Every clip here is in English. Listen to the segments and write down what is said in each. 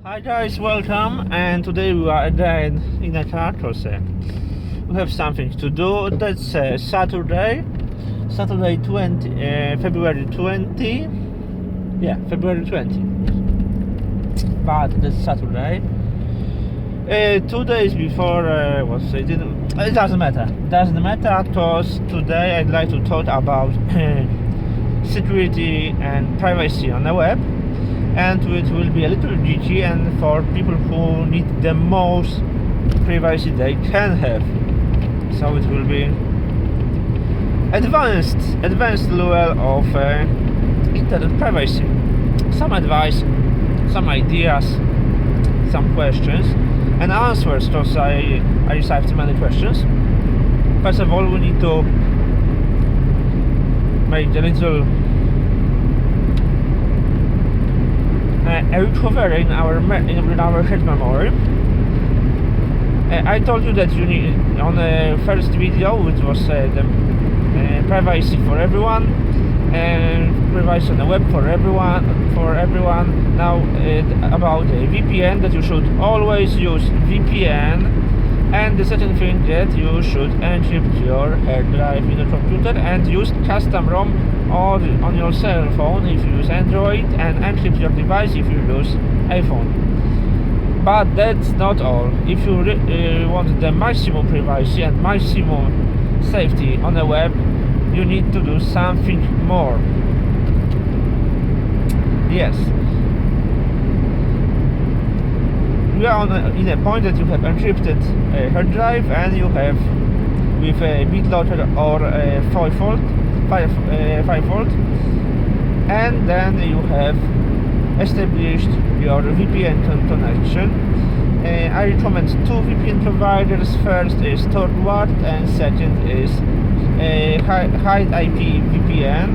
Hi guys, welcome, and today we are again in a car because we have something to do. That's Saturday 20, February 20, yeah, February 20, but that's Saturday. 2 days before, it doesn't matter because today I'd like to talk about security and privacy on the web. And it will be a little glitchy and for people who need the most privacy they can have. So it will be advanced level of internet privacy. Some advice, some ideas, some questions and answers, because I received many questions. First of all, we need to make a little recover in our head memory. I told you that you need on the first video, which was the privacy for everyone, and privacy on the web for everyone. Now about VPN, that you should always use VPN, and the second thing that you should encrypt your hard drive in the computer and use custom ROM on your cell phone if you use Android, and encrypt your device if you use iPhone. But that's not all. If you want the maximum privacy and maximum safety on the web, you need to do something more. Yes. We are in a point that you have encrypted a hard drive and you have with a BitLocker or a 5-volt, and then you have established your VPN connection. I recommend two VPN providers. First is Torwart and second is Hide IP VPN.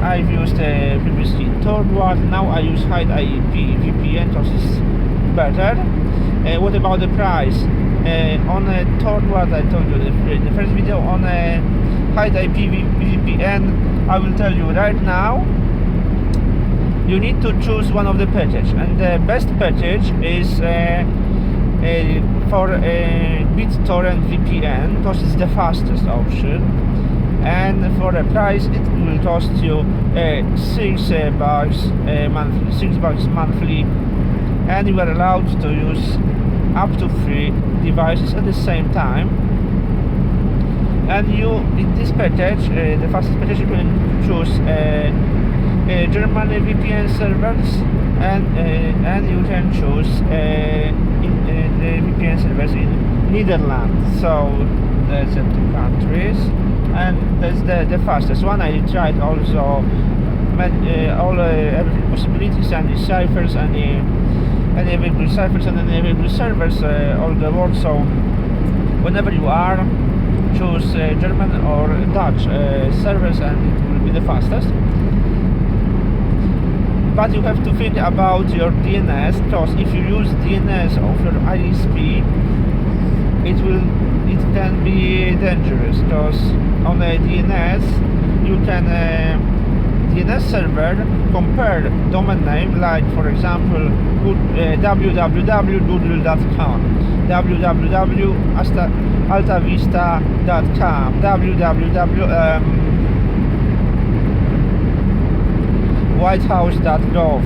I've used previously Torwart, now I use Hide IP VPN because it's better. What about the price? On a Torwart, I told you in the first video. On a Hide IP VPN, I will tell you right now, you need to choose one of the packages, and the best package is for BitTorrent VPN because it's the fastest option, and for the price it will cost you $6 monthly, and you are allowed to use up to 3 devices at the same time. And you, in this package, the fastest package, you can choose German VPN servers, and you can choose the VPN servers in Netherlands. So that's the 2 countries, and that's the fastest one. I tried also every possibilities and the ciphers and any available ciphers and any available servers all the world. So whenever you are, choose German or Dutch servers and it will be the fastest. But you have to think about your DNS, because if you use DNS of your ISP, it can be dangerous, because on a DNS you can DNS server compare domain name, like for example www.google.com, www.altavista.com, www.whitehouse.gov,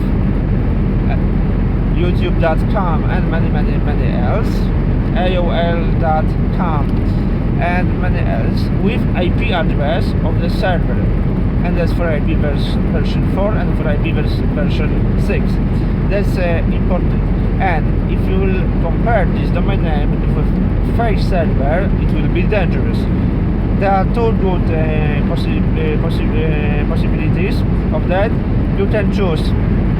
youtube.com, and many else, AOL.com, and many else, with IP address of the server. And that's for IP version 4 and for IP version 6. That's important. And if you will compare this domain name with fake server, it will be dangerous. There are two good possibilities of that. You can choose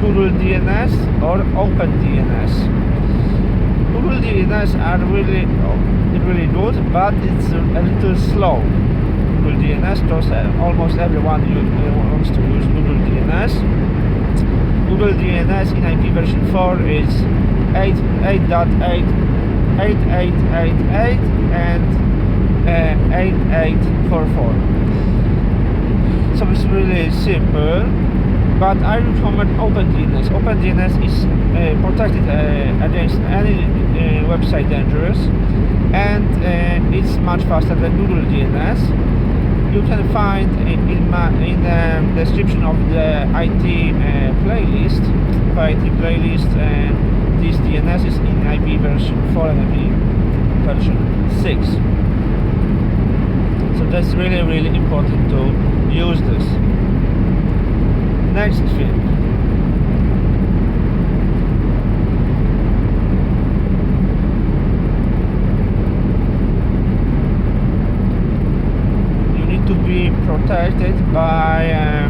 Google DNS or OpenDNS. Google DNS are really good, but it's a little slow. Google DNS, because almost everyone wants to use Google DNS. Google DNS in IP version 4 is 8.8, 8888 and 8844. So it's really simple. but I recommend OpenDNS. OpenDNS is protected against any website dangerous, and it's much faster than Google DNS. You can find in the description of the IT playlist, this DNS is in IB version 4 and IB version 6. So that's really, really important to use this. Next thing. You need to be protected by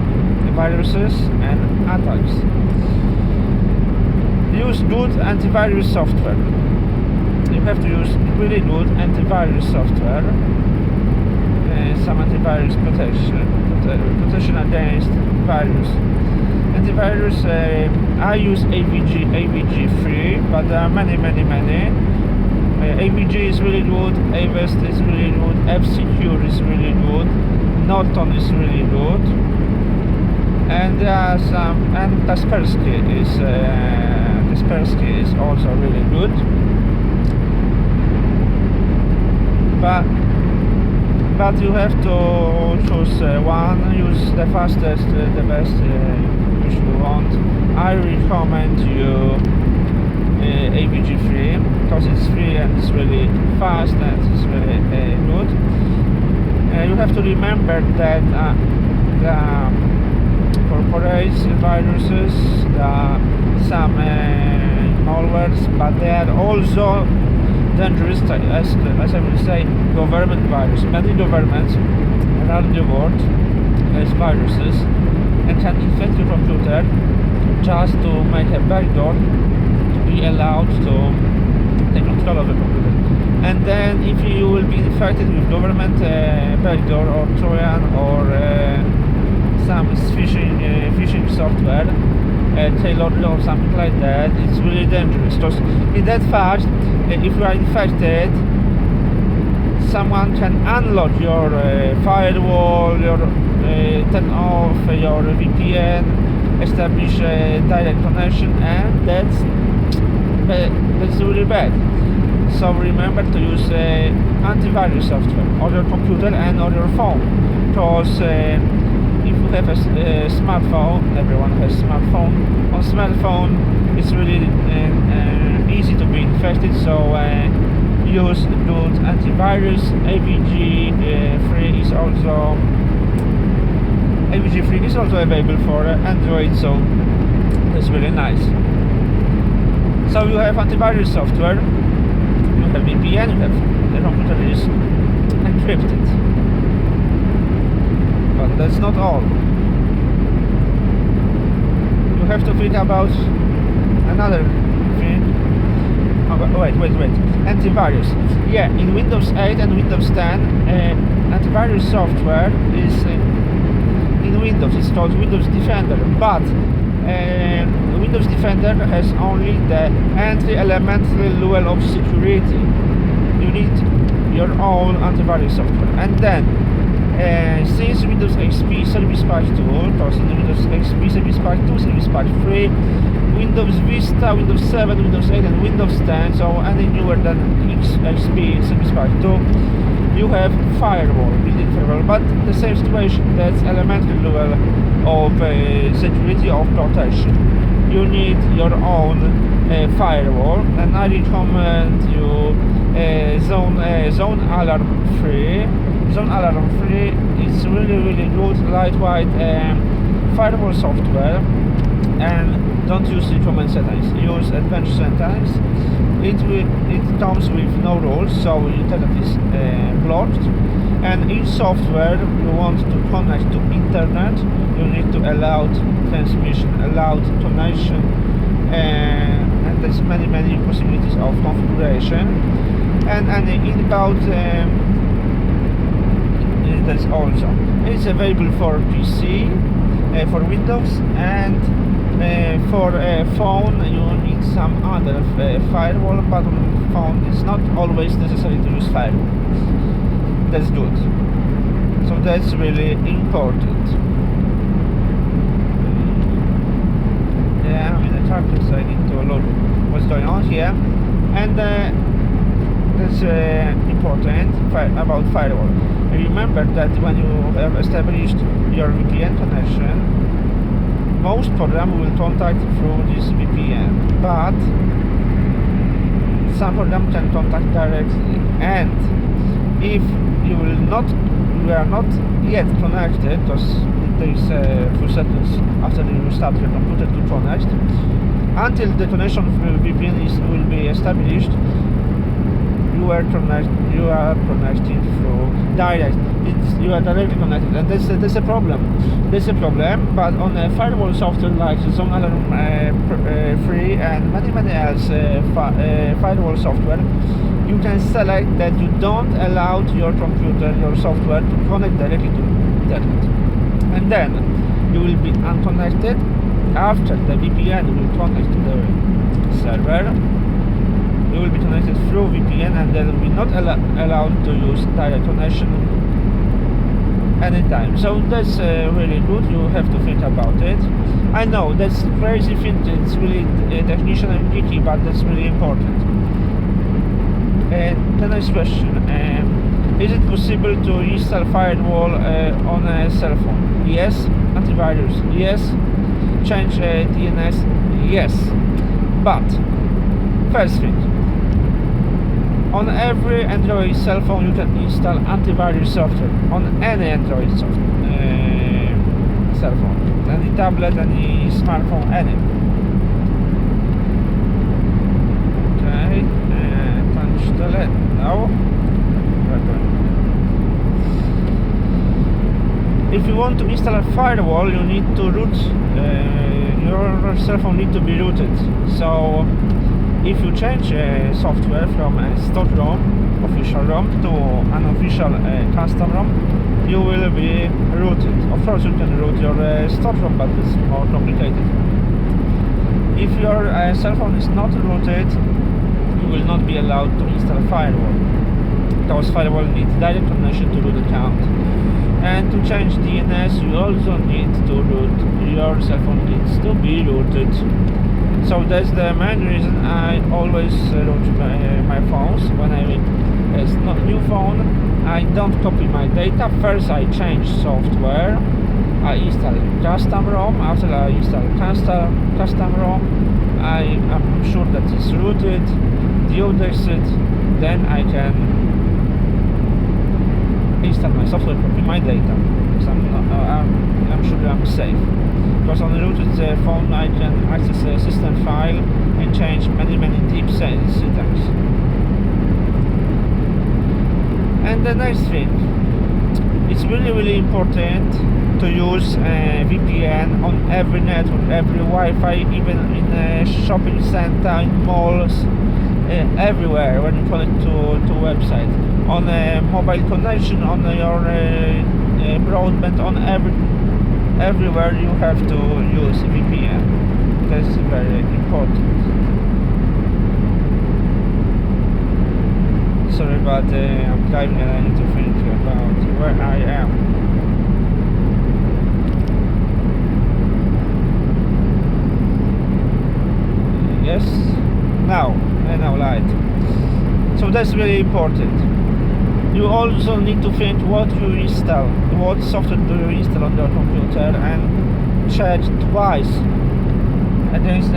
viruses and attacks. Use good antivirus software. You have to use really good antivirus software. Some antivirus protection against virus. Antivirus, I use AVG free, but there are many. AVG is really good, Avest is really good, F-Secure is really good, Norton is really good, and there are some, and Kaspersky is also really good, but you have to choose one, use the fastest, the best which you want. I recommend you AVG free, because it's free and it's really fast and it's really good. You have to remember that corporate viruses, some malwares, but they are also dangerous, as I will say, government virus. Many governments around the world has viruses and can infect your computer just to make a backdoor to be allowed to take control of the computer. And then if you will be infected with government backdoor or Trojan or some phishing software, tailored or something like that, it's really dangerous. Because in that fact, if you are infected, someone can unlock your firewall, turn off your VPN, establish a direct connection, and that's really bad. So remember to use antivirus software on your computer and on your phone, because if you have a smartphone, everyone has smartphone. On smartphone, it's really easy to be infected. So use good antivirus. AVG free is also available for Android. So that's really nice. So you have antivirus software. You have VPN. You have the computer is encrypted. But that's not all. You have to think about another thing. Oh, wait. Antivirus. Yeah, in Windows 8 and Windows 10, antivirus software is in Windows. It's called Windows Defender. But Windows Defender has only the entry elementary level of security. You need your own antivirus software. And then since Windows XP Service Pack 2, because in Windows XP Service Pack 2, Service Pack 3, Windows Vista, Windows 7, Windows 8 and Windows 10, so any newer than XP Service Pack 2, you have firewall, built-in firewall, but the same situation, that's elementary level of security, of protection. You need your own firewall, and I recommend you Zone Alarm Free. Zone Alarm Free is really good, lightweight firewall software, and don't use recommend settings, use advanced settings. It comes with no rules, so internet is blocked, and each software you want to connect to internet, you need to allow transmission, allow donation, and there's many possibilities of configuration, and inbound that's also. It's available for PC, for Windows, and for a phone you need some other firewall, but on phone it's not always necessary to use firewall. That's good. So that's really important. trackers. I need to look what's going on here. And that's important about firewall. Remember that when you have established your VPN connection, most programs will contact through this VPN, but some programs can contact directly. And if you are not yet connected, because it takes a few seconds after you start your computer to connect, until the connection through VPN will be established, you are connecting through direct. You are directly connected, and that's a problem. There's a problem, but on a firewall software like Zone Alarm 3 and many else firewall software, you can select that you don't allow your computer, your software to connect directly to internet, and then you will be unconnected after the VPN will connect to the server. You will be connected through VPN, and then will be not allowed to use direct connection anytime. So that's really good. You have to think about it. I know that's crazy thing. It's really technician and geeky, but that's really important. The next question: is it possible to install firewall on a cell phone? Yes. Antivirus? Yes. Change DNS? Yes. But first thing, on every Android cell phone you can install antivirus software. On any Android cell phone, any tablet, any smartphone, any. Okay, punch the LED now. If you want to install a firewall, you need to root. Your cell phone need to be rooted. So if you change software from a stock ROM, official ROM, to an official custom ROM, you will be rooted. Of course, you can root your stock ROM, but it's more complicated. If your cell phone is not rooted, you will not be allowed to install a firewall, because firewall needs direct connection to root account. And to change DNS, you also need to root. Your cell phone needs to be rooted. So that's the main reason I always root my phones. When I make a new phone, I don't copy my data. First I change software, I install custom ROM. After I install custom ROM, I am sure that it's rooted, deodexed, then I can install my software, copy my data. So I'm sure I'm safe. Because on the rooted phone I can access a system file and change many deep settings. And the next thing, it's really important to use VPN on every network, every Wi-Fi, even in a shopping center, in malls, everywhere when you connect to website. On a mobile connection, on your broadband, on everywhere you have to use VPN. That's very important. Sorry, but I'm driving and I need to think about where I am. Yes? Now, I now light. So that's really important. You also need to think what you install, what software do you install on your computer, and check twice against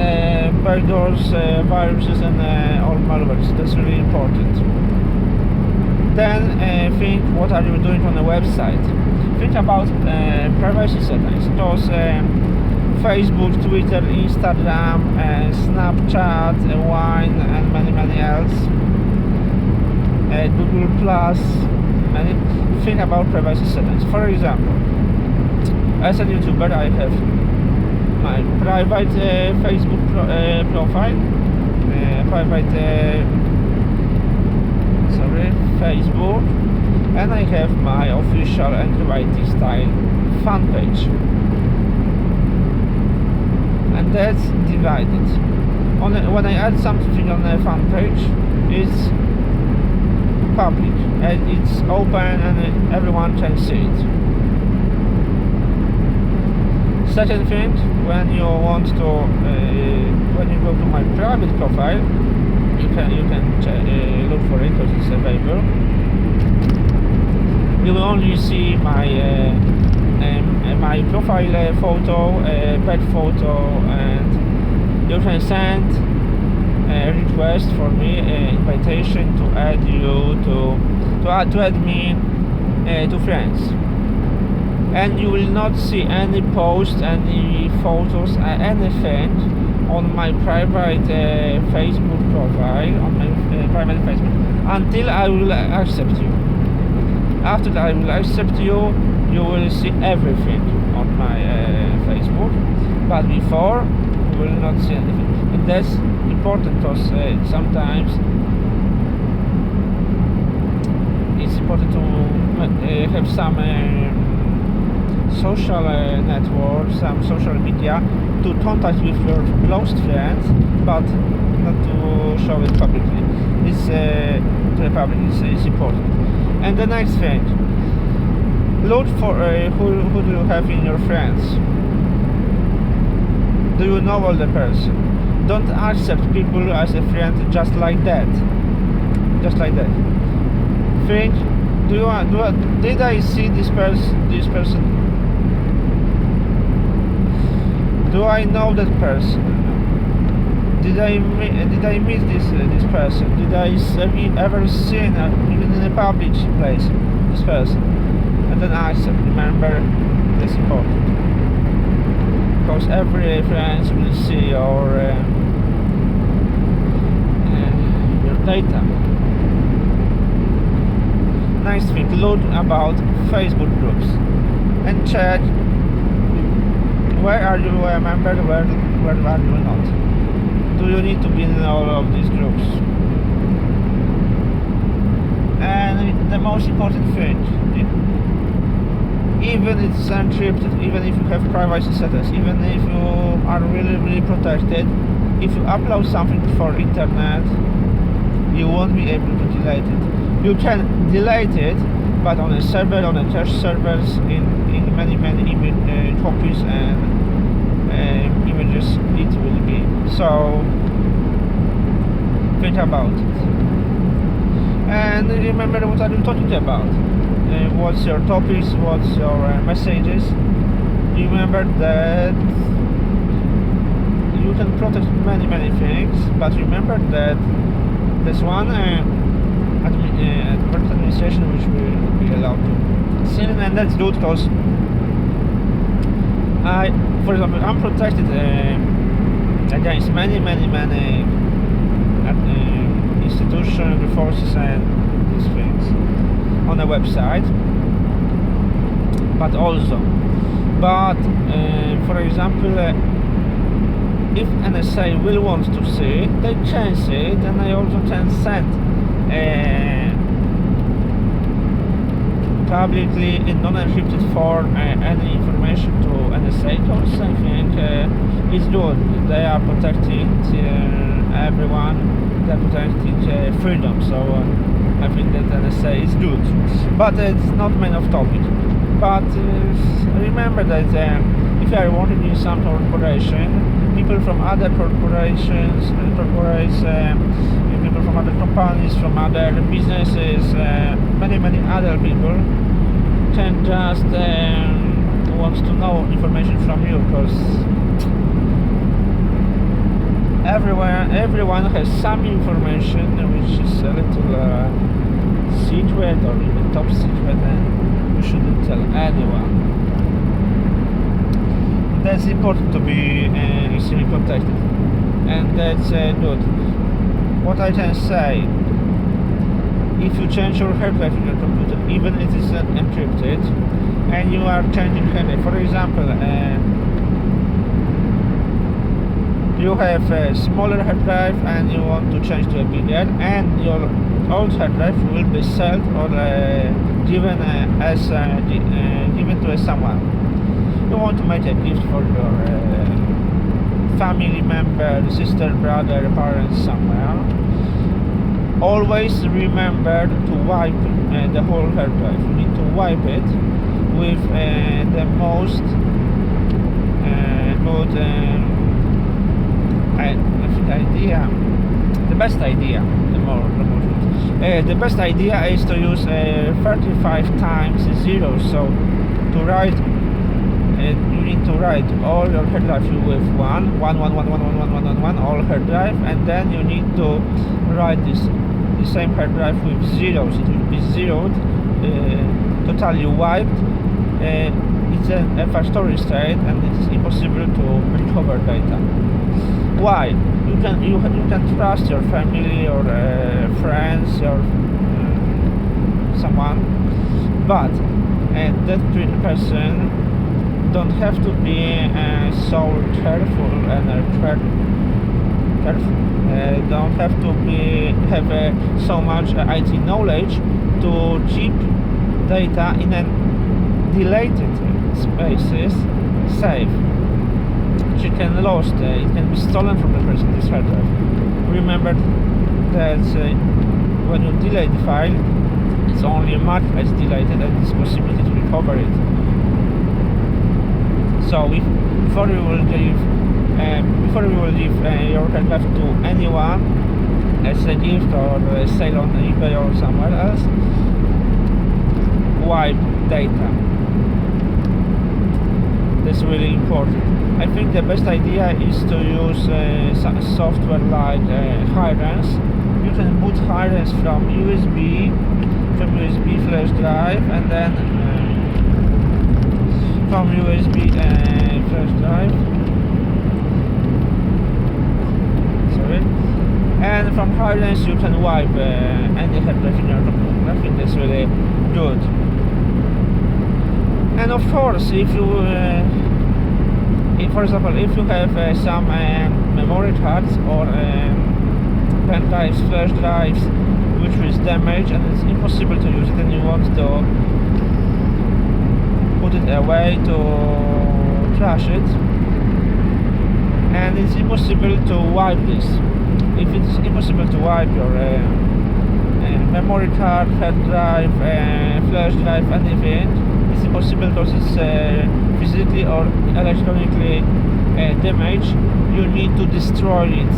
backdoors, viruses, and all malwares. That's really important. Then think what are you doing on the website. Think about privacy settings. Because Facebook, Twitter, Instagram, Snapchat, Wine, and many else. Google Plus, and think about privacy settings. For example, as a YouTuber, I have my private Facebook profile, Facebook, and I have my official Andrewitstyle fan page, and that's divided. When I add something on a fan page, it's public and it's open and everyone can see it. Second thing, when you want to go to my private profile, you can look for it because it's available. You will only see my profile photo, pet photo, and you can send a request for me, invitation to add you to add me to friends. And you will not see any posts, any photos, anything on my private Facebook profile, on my private Facebook, until I will accept you. After I will accept you, you will see everything on my Facebook, but before you will not see anything. And that's important because sometimes it's important to have some social network, some social media to contact with your close friends, but not to show it publicly. It's to the public. It's important. And the next thing, look for who do you have in your friends. Do you know all the person? Don't accept people as a friend just like that. Just like that. Think, did I see this person? Do I know that person? Did I meet this person? Did I ever seen even in a public place this person? And then accept. Remember, that's important because every friend will see your data. Nice thing, look about Facebook groups and check where are you a member, where are you not. Do you need to be in all of these groups? And the most important thing, even it's encrypted, even if you have privacy settings, even if you are really protected, if you upload something for internet, you won't be able to delete it. You can delete it, but on a server, on a cache servers, in many copies and images it will be. So think about it. And remember what are you talking about. What's your topics, what's your messages. Remember that you can protect many things, but remember that there's one administration which will be allowed to see, and that's good because for example, I'm protected against many institutions, forces and these things on the website, but for example, if NSA will want to see it, they can see it, and they also can send publicly in non-encrypted form any information to NSA. Because I think it's good. They are protecting everyone. They are protecting freedom. So I think that NSA is good. But it's not main of topic. But remember that if you are working in some corporation, people from other corporations, people from other companies, from other businesses, many other people can just want to know information from you, because everyone has some information which is a little secret or even top secret, and you shouldn't tell anyone. That's important to be extremely protected, and that's good. What I can say, if you change your hard drive in your computer, even if it is encrypted, and you are changing hard drive, for example, you have a smaller hard drive and you want to change to a bigger, and your old hard drive will be sold or given to someone. You want to make a gift for your family member, sister, brother, parents, somewhere. Always remember to wipe the whole hard drive. You need to wipe it with the most good, I think the best idea, the best idea is to use 35 times zero. So to write, you need to write all your hard drive with one, all hard drive, and then you need to write the same hard drive with zeros. It will be zeroed, totally wiped. It's an FR state, and it is impossible to recover data. Why? You can trust your family or friends or someone, but that person don't have to be so careful and don't have to have so much IT knowledge to keep data in a deleted spaces safe. It can lost, it can be stolen from the person, this hard drive. Remember that when you delete the file, it's only marked as deleted and it's possibility to recover it. So before you will give your hard drive to anyone as a gift or sale on eBay or somewhere else, wipe data. That's really important. I think the best idea is to use some software like Hirens. You can boot Hirens from USB flash drive, and then from USB flash drive. Sorry. And from Hirens you can wipe any hard drive in your computer. I think that's really good. And of course, if for example, if you have some memory cards or pen drives, flash drives, which is damaged and it's impossible to use it, and you want to put it away, to trash it, and it's impossible to wipe this. If it's impossible to wipe your memory card, hard drive, flash drive, anything, it's impossible because it's physically or electronically damaged. You need to destroy it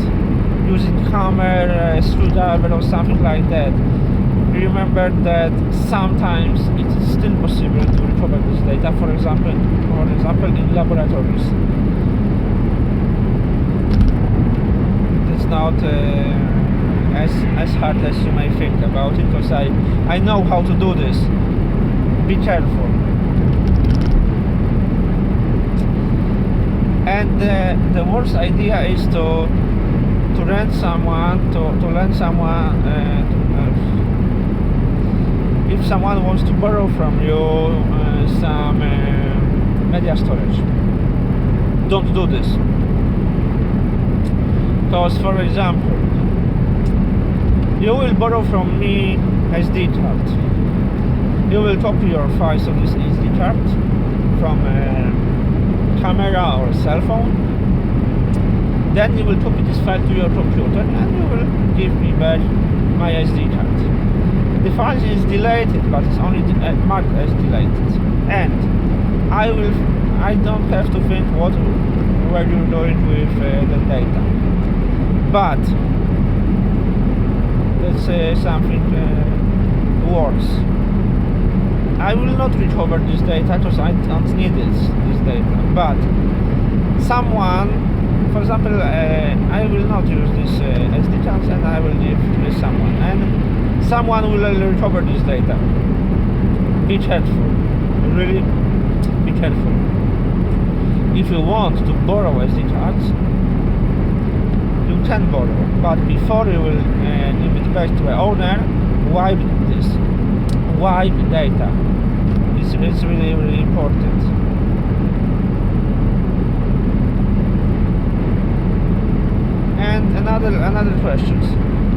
using hammer, screwdriver or something like that. Remember that sometimes it is still possible to recover this data, for example in laboratories. It's not as hard as you may think about it, because I know how to do this. Be careful. And the worst idea is to rent someone, if someone wants to borrow from you some media storage. Don't do this. Because, for example, you will borrow from me SD card. You will copy your files on this SD card from a camera or a cell phone. Then you will copy this file to your computer and you will give me back my SD card. The file is deleted, but it's only marked as deleted. And I don't have to think what you're doing with the data. But let's say something worse. I will not recover this data because I don't need this data. But someone, for example, I will not use this SD cards and I will give to someone, and someone will recover this data. Be careful, really be careful. If you want to borrow SD cards, you can borrow, but before you will give it back to the owner, wipe this, wipe data. It's really, really important. And another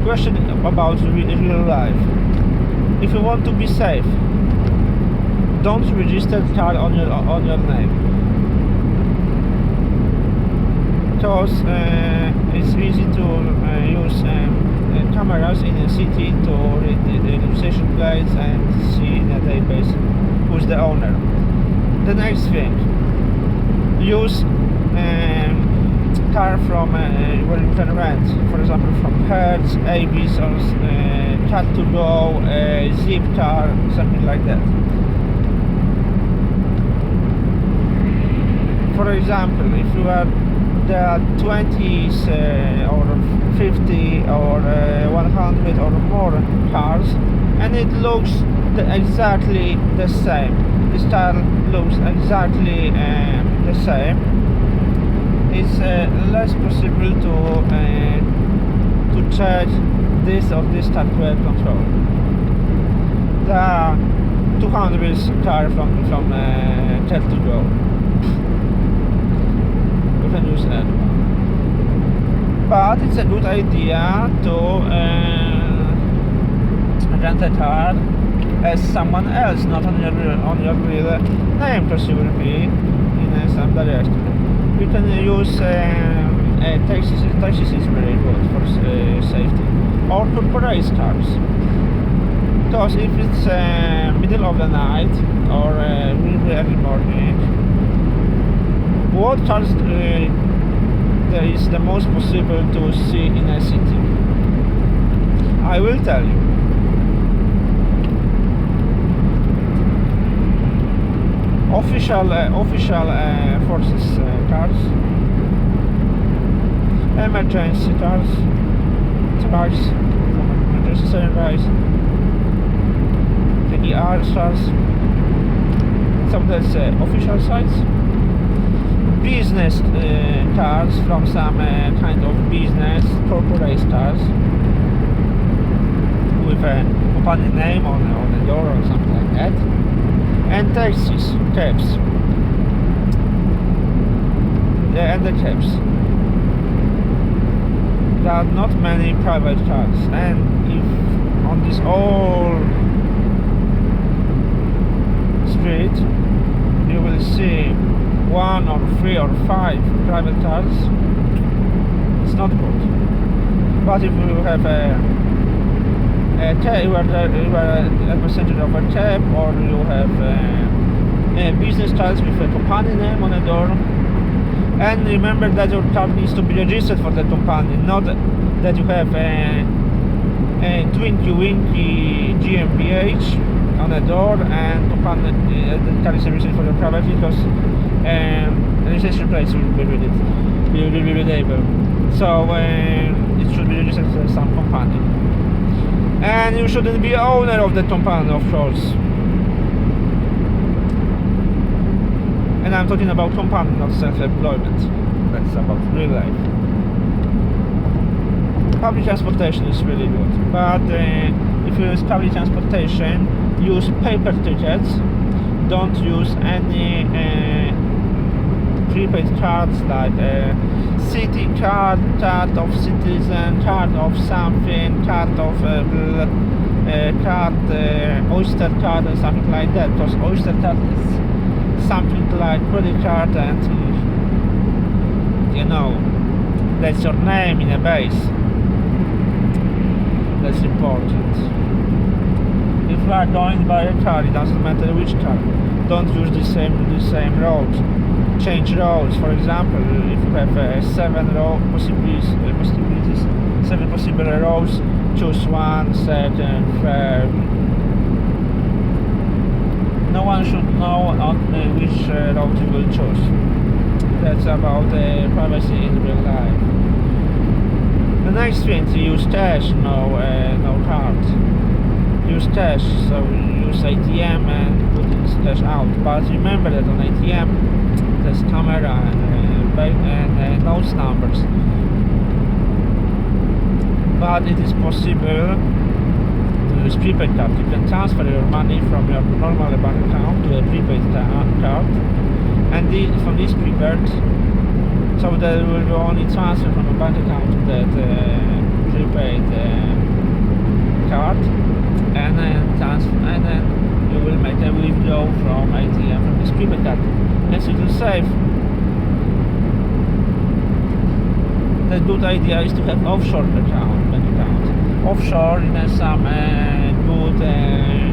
question about real life. If you want to be safe, don't register the car on your name, because it's easy to use cameras in a city to read the registration plates and see in a database who's the owner. The next thing, use car from where you can rent, for example, from Hertz, Ibiza, car to go, zip car, something like that. For example, if you are there are 20s or 50 or 100 or more cars, and it looks exactly the same. The style looks exactly the same. It's less possible to change this or this type of control. There are 200 cars from Crete to go. You can use that. But it's a good idea to rent a car as someone else, not on your real name, because you will be in some direction. You can use taxis is very good for safety, or corporate cars. Because if it's middle of the night or really early morning, what cars there is the most possible to see in a city? I will tell you. Official forces cars, emergency cars, emergency service, the ER cars, some of that's official sites, business cars from some kind of business, corporate cars with a company name on the door or something like that. And taxis, cabs, and the cabs. There are not many private cars, and if on this whole street you will see 1 or 3 or 5 private cars, it's not good. But if you have you are a passenger of a cab, or you have business cards with a company name on the door, and remember that your car needs to be registered for the company, not that you have a Twinkie Winky GmbH on the door and company the car is registered for your private, because registration plates will be readable. So it should be registered to some company. And you shouldn't be owner of the company, of course. And I'm talking about company, not self-employment. That's about real life. Public transportation is really good, but if you use public transportation, use paper tickets. Don't use any prepaid cards like city card, card of citizen, card of something, card of card, Oyster card and something like that, because Oyster card is something like credit card, and you know, that's your name in a base. That's important. If you are going by a car, it doesn't matter which car. Don't use the same road. Change roads. For example, if you have 7 possibilities, 7 possible roads, choose one, second, third. No one should know on which road you will choose. That's about privacy in real life. The next thing, to use cash, no card. Use cash, so use ATM and put this cash out. But remember that on ATM there's camera and nose numbers. But it is possible to use prepaid card. You can transfer your money from your normal bank account to a prepaid card, and from this prepaid, so there will be only transfer from a bank account to that prepaid card, and then you will make a withdrawal from ATM from this prepaid card. As it is safe. The good idea is to have offshore bank account. Offshore in some good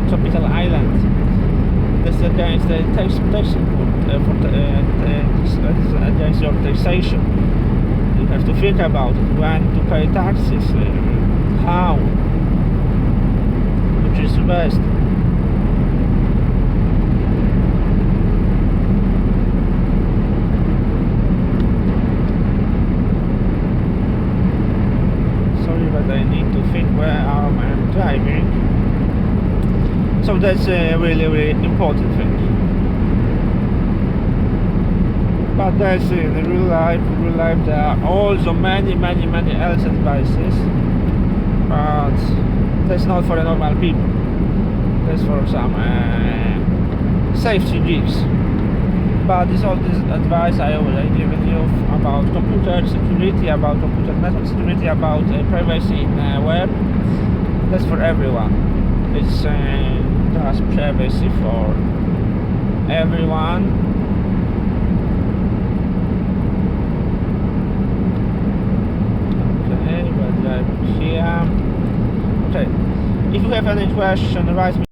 tropical island. That's against the taxation against your taxation. you have to think about it, when to pay taxes, how, which is the best. Sorry, but I need to think where I'm driving. So that's a really, really important thing. But that's in real life, there are also many else advices, but that's not for the normal people. That's for some safety geeks. But all this advice I already given you about computer security, about computer network security, about privacy in web. That's for everyone. It's just privacy for everyone. Here. Okay. If you have any question, write me.